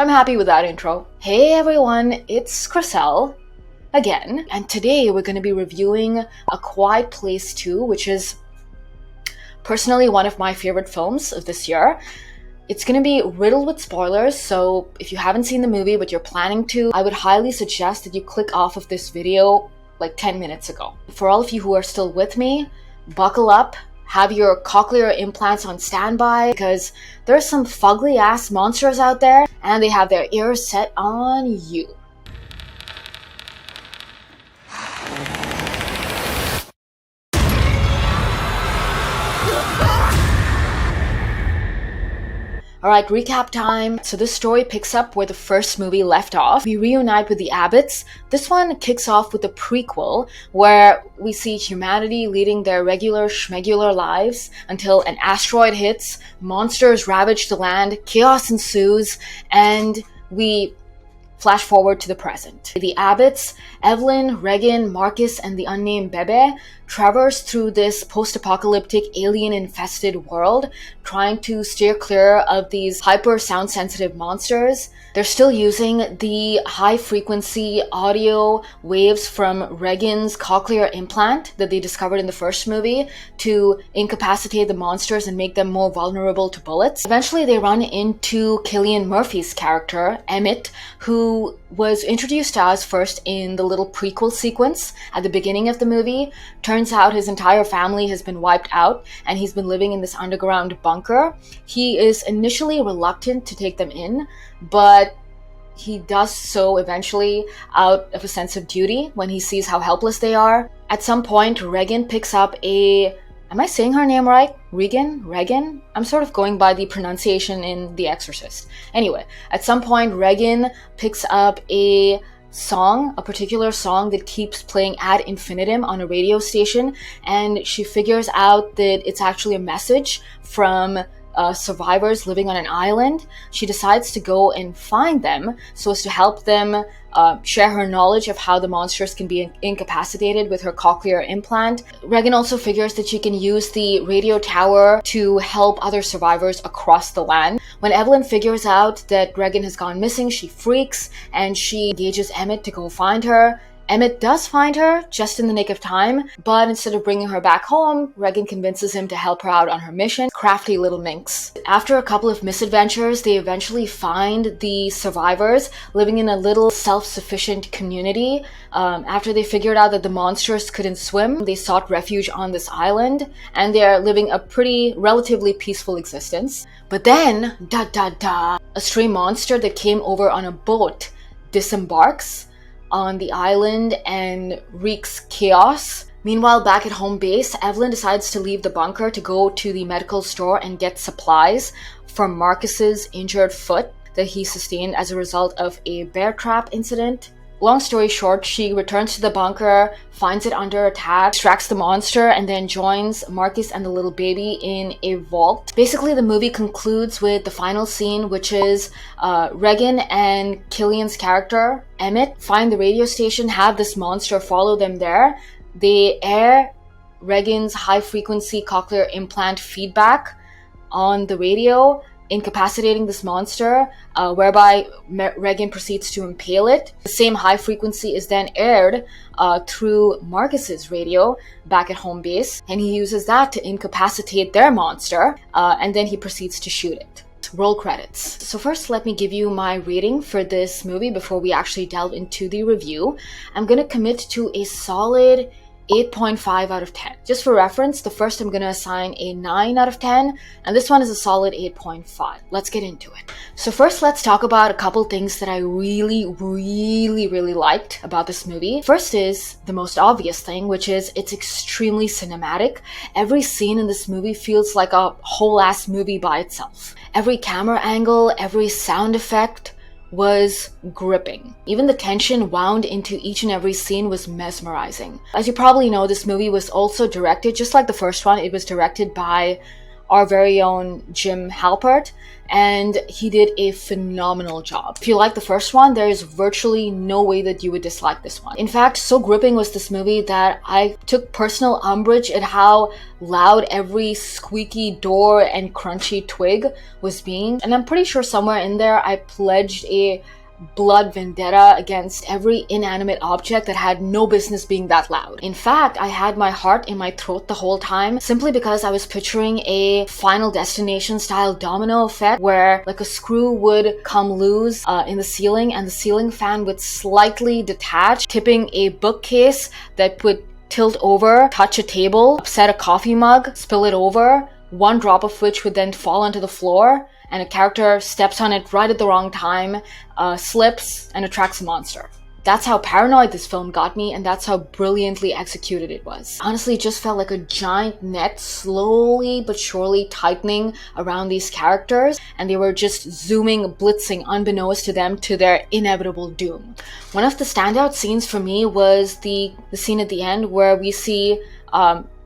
I'm happy with that intro. Hey everyone, it's Kris again, and today we're going to be reviewing A Quiet Place 2, which is personally one of my favorite films of this year. It's going to be riddled with spoilers, so if you haven't seen the movie but you're planning to, I would highly suggest that you click off of this video like 10 minutes ago. For all of you who are still with me, buckle up, have your cochlear implants on standby, because there's some fugly ass monsters out there and they have their ears set on you. Alright, recap time. So this story picks up where the first movie left off. We reunite with the Abbotts. This one kicks off with a prequel where we see humanity leading their regular schmegular lives until an asteroid hits, monsters ravage the land, chaos ensues, and we flash forward to the present. The Abbotts, Evelyn, Regan, Marcus, and the unnamed Bebe traverse through this post-apocalyptic alien-infested world, trying to steer clear of these hyper sound-sensitive monsters. They're still using the high-frequency audio waves from Regan's cochlear implant that they discovered in the first movie to incapacitate the monsters and make them more vulnerable to bullets. Eventually, they run into Cillian Murphy's character, Emmett, who was introduced to us first in the little prequel sequence at the beginning of the movie. Turns out his entire family has been wiped out and he's been living in this underground bunker. He is initially reluctant to take them in, but he does so eventually out of a sense of duty when he sees how helpless they are. At some point, Regan picks up a... Am I saying her name right? Regan? I'm sort of going by the pronunciation in The Exorcist. Anyway, at some point, Regan picks up a song, a particular song that keeps playing ad infinitum on a radio station, and she figures out that it's actually a message from survivors living on an island. She decides to go and find them so as to help them share her knowledge of how the monsters can be incapacitated with her cochlear implant. Regan also figures that she can use the radio tower to help other survivors across the land. When Evelyn figures out that Regan has gone missing, she freaks and she engages Emmett to go find her. Emmett does find her just in the nick of time, but instead of bringing her back home, Regan convinces him to help her out on her mission. Crafty little minx. After a couple of misadventures, they eventually find the survivors living in a little self-sufficient community. After they figured out that the monsters couldn't swim, they sought refuge on this island, and they're living a pretty relatively peaceful existence. But then, a stray monster that came over on a boat disembarks on the island and wreaks chaos. Meanwhile, back at home base, Evelyn decides to leave the bunker to go to the medical store and get supplies from Marcus's injured foot that he sustained as a result of a bear trap incident. Long story short, she returns to the bunker, finds it under attack, extracts the monster, and then joins Marcus and the little baby in a vault. Basically, the movie concludes with the final scene, which is Regan and Cillian's character, Emmett, find the radio station, have this monster follow them there. They air Regan's high-frequency cochlear implant feedback on the radio, incapacitating this monster, whereby Regan proceeds to impale it. The same high frequency is then aired through Marcus's radio back at home base, and he uses that to incapacitate their monster, and then he proceeds to shoot it. Roll credits. So first, let me give you my rating for this movie before we actually delve into the review. I'm gonna commit to a solid 8.5 out of 10. Just for reference, the first I'm going to assign a 9 out of 10, and this one is a solid 8.5. Let's get into it. So first, let's talk about a couple things that I really liked about this movie. First is the most obvious thing, which is it's extremely cinematic. Every scene in this movie feels like a whole ass movie by itself. Every camera angle, every sound effect was gripping. Even the tension wound into each and every scene was mesmerizing. As you probably know, this movie was also directed, just like the first one, it was directed by our very own Jim Halpert, and he did a phenomenal job. If you like the first one, there is virtually no way that you would dislike this one. In fact, so gripping was this movie that I took personal umbrage at how loud every squeaky door and crunchy twig was being. And I'm pretty sure somewhere in there I pledged a blood vendetta against every inanimate object that had no business being that loud. In fact, I had my heart in my throat the whole time simply because I was picturing a Final Destination style domino effect where like a screw would come loose in the ceiling and the ceiling fan would slightly detach, tipping a bookcase that would tilt over, touch a table, upset a coffee mug, spill it over, one drop of which would then fall onto the floor, and a character steps on it right at the wrong time, slips, and attracts a monster. That's how paranoid this film got me, and that's how brilliantly executed it was. Honestly, it just felt like a giant net slowly but surely tightening around these characters, and they were just zooming, blitzing, unbeknownst to them, to their inevitable doom. One of the standout scenes for me was the scene at the end where we see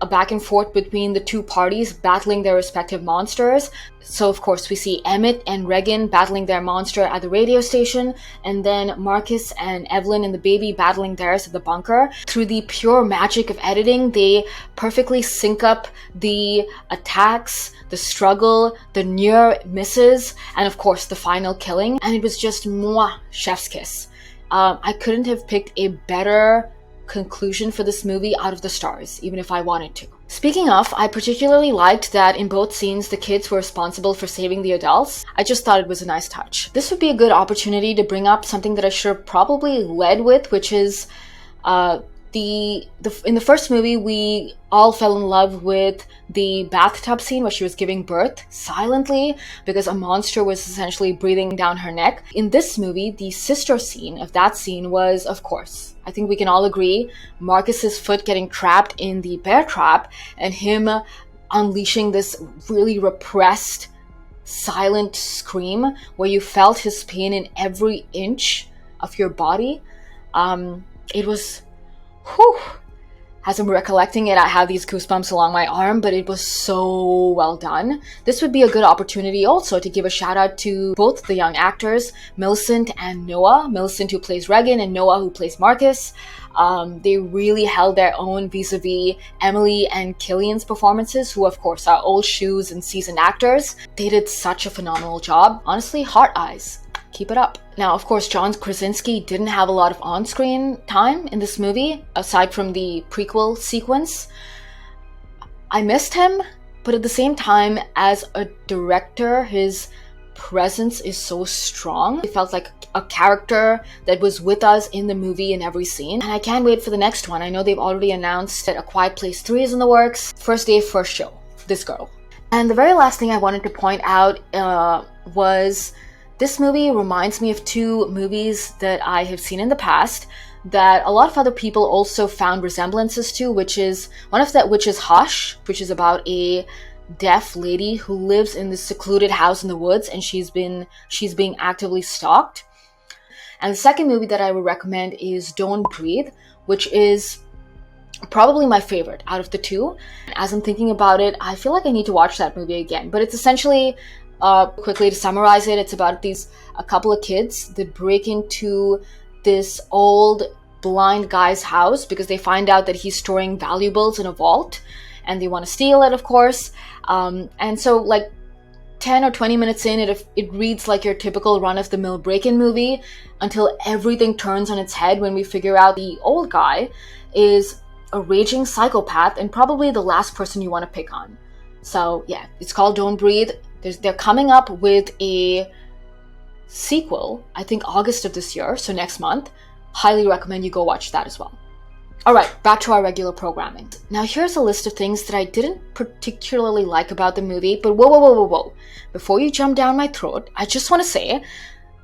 a back and forth between the two parties battling their respective monsters. So of course we see Emmett and Regan battling their monster at the radio station, and then Marcus and Evelyn and the baby battling theirs at the bunker. Through the pure magic of editing, they perfectly sync up the attacks, the struggle, the near misses, and of course the final killing, and it was just mwah, chef's kiss. I couldn't have picked a better conclusion for this movie out of the stars, even if I wanted to. Speaking of, I particularly liked that in both scenes the kids were responsible for saving the adults. I just thought it was a nice touch. This would be a good opportunity to bring up something that I should have probably led with, which is in the first movie we all fell in love with the bathtub scene where she was giving birth silently because a monster was essentially breathing down her neck. In this movie, the sister scene of that scene was, of course, I think we can all agree, Marcus's foot getting trapped in the bear trap and him unleashing this really repressed, silent scream where you felt his pain in every inch of your body. It was, whew. As I'm recollecting it, I have these goosebumps along my arm, but it was so well done. This would be a good opportunity also to give a shout out to both the young actors, Millicent and Noah. Millicent, who plays Regan, and Noah, who plays Marcus. They really held their own vis-a-vis Emily and Cillian's performances, who of course are old shoes and seasoned actors. They did such a phenomenal job. Honestly, heart eyes. Keep it up. Now, of course, John Krasinski didn't have a lot of on-screen time in this movie, aside from the prequel sequence. I missed him, but at the same time, as a director, his presence is so strong. It felt like a character that was with us in the movie in every scene. And I can't wait for the next one. I know they've already announced that A Quiet Place 3 is in the works. First day, first show. This girl. And the very last thing I wanted to point out was this movie reminds me of two movies that I have seen in the past that a lot of other people also found resemblances to, which is Hush, which is about a deaf lady who lives in this secluded house in the woods and she's being actively stalked. And the second movie that I would recommend is Don't Breathe, which is probably my favorite out of the two. As I'm thinking about it, I feel like I need to watch that movie again, but it's essentially quickly to summarize it, it's about a couple of kids that break into this old blind guy's house because they find out that he's storing valuables in a vault and they want to steal it, of course. And so like 10 or 20 minutes in, it reads like your typical run-of-the-mill break-in movie until everything turns on its head when we figure out the old guy is a raging psychopath and probably the last person you want to pick on. So yeah, it's called Don't Breathe. They're coming up with a sequel, I think August of this year, so next month. Highly recommend you go watch that as well. Alright, back to our regular programming. Now here's a list of things that I didn't particularly like about the movie, but whoa. Before you jump down my throat, I just want to say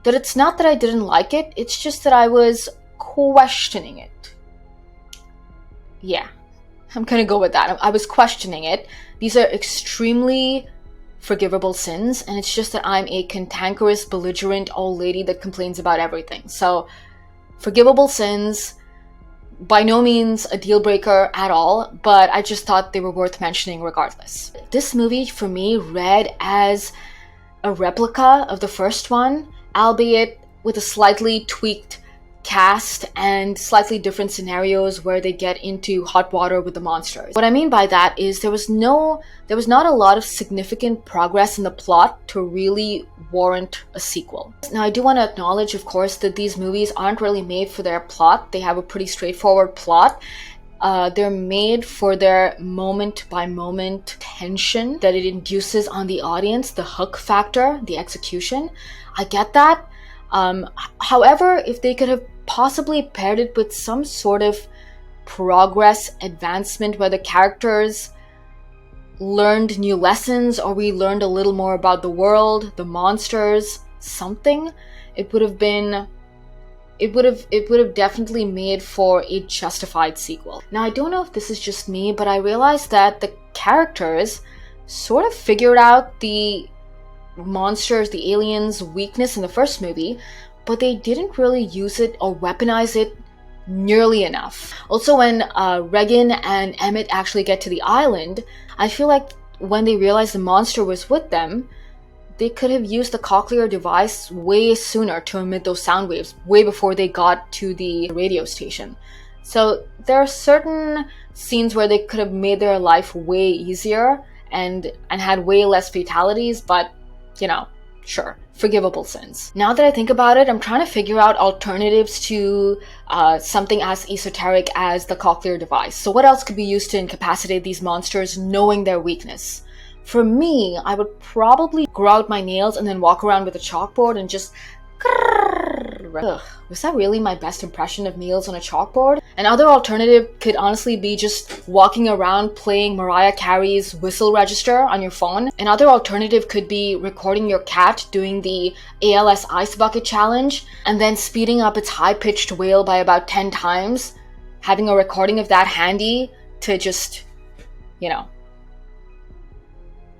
that it's not that I didn't like it, it's just that I was questioning it. Yeah, I'm gonna go with that. I was questioning it. These are extremely forgivable sins, and it's just that I'm a cantankerous, belligerent old lady that complains about everything. So, forgivable sins, by no means a deal breaker at all, but I just thought they were worth mentioning regardless. This movie, for me, read as a replica of the first one, albeit with a slightly tweaked cast and slightly different scenarios where they get into hot water with the monsters. What I mean by that is there was not a lot of significant progress in the plot to really warrant a sequel. Now, I do want to acknowledge, of course, that these movies aren't really made for their plot. They have a pretty straightforward plot. They're made for their moment-by-moment tension that it induces on the audience, the hook factor, the execution. I get that. However, if they could have possibly paired it with some sort of progress advancement where the characters learned new lessons or we learned a little more about the world, the monsters, something, it would have definitely made for a justified sequel. Now, I don't know if this is just me, but I realized that the characters sort of figured out the monsters, the aliens' weakness in the first movie, but they didn't really use it or weaponize it nearly enough. Also, when Regan and Emmett actually get to the island, I feel like when they realized the monster was with them, they could have used the cochlear device way sooner to emit those sound waves, way before they got to the radio station. So there are certain scenes where they could have made their life way easier and had way less fatalities, but sure, forgivable sins. Now that I think about it, I'm trying to figure out alternatives to something as esoteric as the cochlear device. So what else could be used to incapacitate these monsters knowing their weakness? For me, I would probably grow out my nails and then walk around with a chalkboard and just... Ugh, was that really my best impression of nails on a chalkboard? Another alternative could honestly be just walking around playing Mariah Carey's whistle register on your phone. Another alternative could be recording your cat doing the ALS ice bucket challenge and then speeding up its high-pitched wail by about 10 times, having a recording of that handy to just,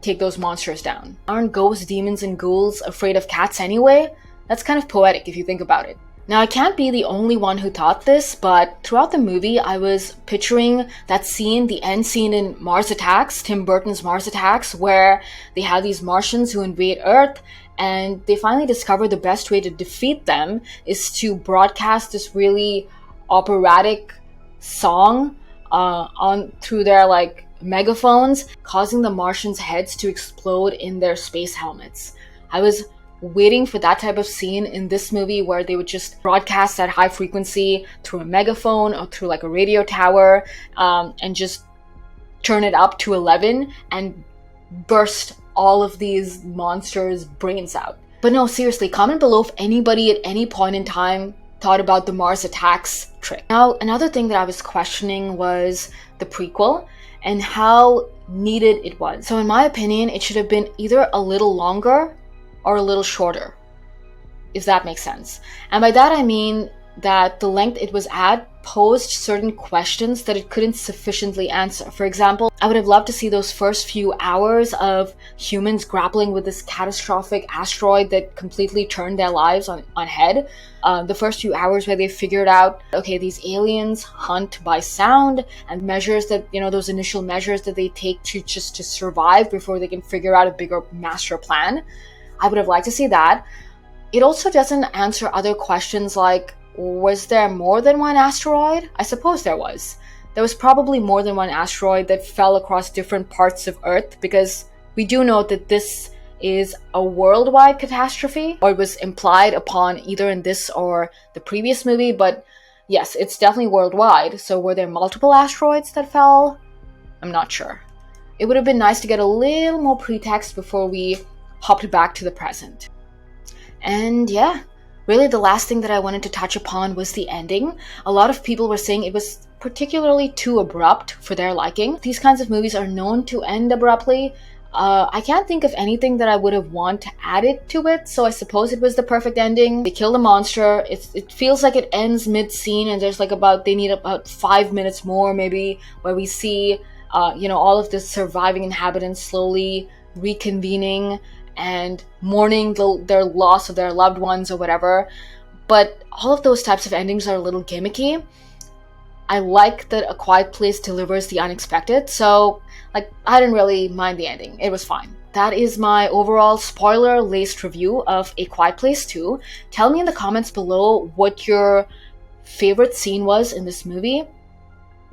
take those monsters down. Aren't ghosts, demons, and ghouls afraid of cats anyway? That's kind of poetic if you think about it. Now, I can't be the only one who thought this, but throughout the movie, I was picturing that scene, the end scene in Mars Attacks, Tim Burton's Mars Attacks, where they have these Martians who invade Earth, and they finally discover the best way to defeat them is to broadcast this really operatic song through their megaphones, causing the Martians' heads to explode in their space helmets. I was waiting for that type of scene in this movie where they would just broadcast at high frequency through a megaphone or through a radio tower, and just turn it up to 11 and burst all of these monsters' brains out. But no, seriously, comment below if anybody at any point in time thought about the Mars Attacks trick. Now, another thing that I was questioning was the prequel and how needed it was. So in my opinion, it should have been either a little longer or a little shorter, if that makes sense. And by that I mean that the length it was at posed certain questions that it couldn't sufficiently answer. For example, I would have loved to see those first few hours of humans grappling with this catastrophic asteroid that completely turned their lives on head. The first few hours where they figured out, okay, these aliens hunt by sound, and measures that, those initial measures that they take to survive before they can figure out a bigger master plan. I would have liked to see that. It also doesn't answer other questions like, was there more than one asteroid? I suppose there was. There was probably more than one asteroid that fell across different parts of Earth, because we do know that this is a worldwide catastrophe, or it was implied upon either in this or the previous movie, but yes, it's definitely worldwide. So were there multiple asteroids that fell? I'm not sure. It would have been nice to get a little more pretext before we hopped back to the present. And yeah, really the last thing that I wanted to touch upon was the ending. A lot of people were saying it was particularly too abrupt for their liking. These kinds of movies are known to end abruptly. I can't think of anything that I would have wanted added to it, so I suppose it was the perfect ending. They kill the monster. It feels like it ends mid-scene, and there's they need about 5 minutes more maybe, where we see all of the surviving inhabitants slowly reconvening and mourning their loss of their loved ones or whatever. But all of those types of endings are a little gimmicky. I like that A Quiet Place delivers the unexpected, so like I didn't really mind the ending. It was fine. That is my overall spoiler-laced review of A Quiet Place 2. Tell me in the comments below what your favorite scene was in this movie.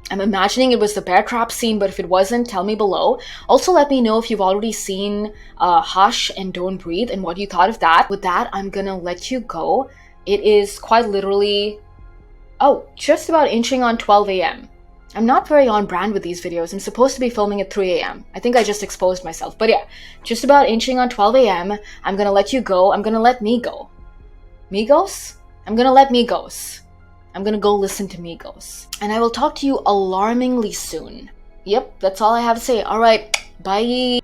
I'm imagining it was the bear trap scene, but if it wasn't, tell me below. Also, let me know if you've already seen Hush and Don't Breathe and what you thought of that. With that, I'm gonna let you go. It is quite literally, just about inching on 12 a.m. I'm not very on brand with these videos. I'm supposed to be filming at 3 a.m. I think I just exposed myself. But yeah, just about inching on 12 a.m. I'm gonna let you go. I'm gonna let me go. Migos? I'm gonna let Migos. I'm gonna go listen to Migos. And I will talk to you alarmingly soon. Yep, that's all I have to say. Alright, bye.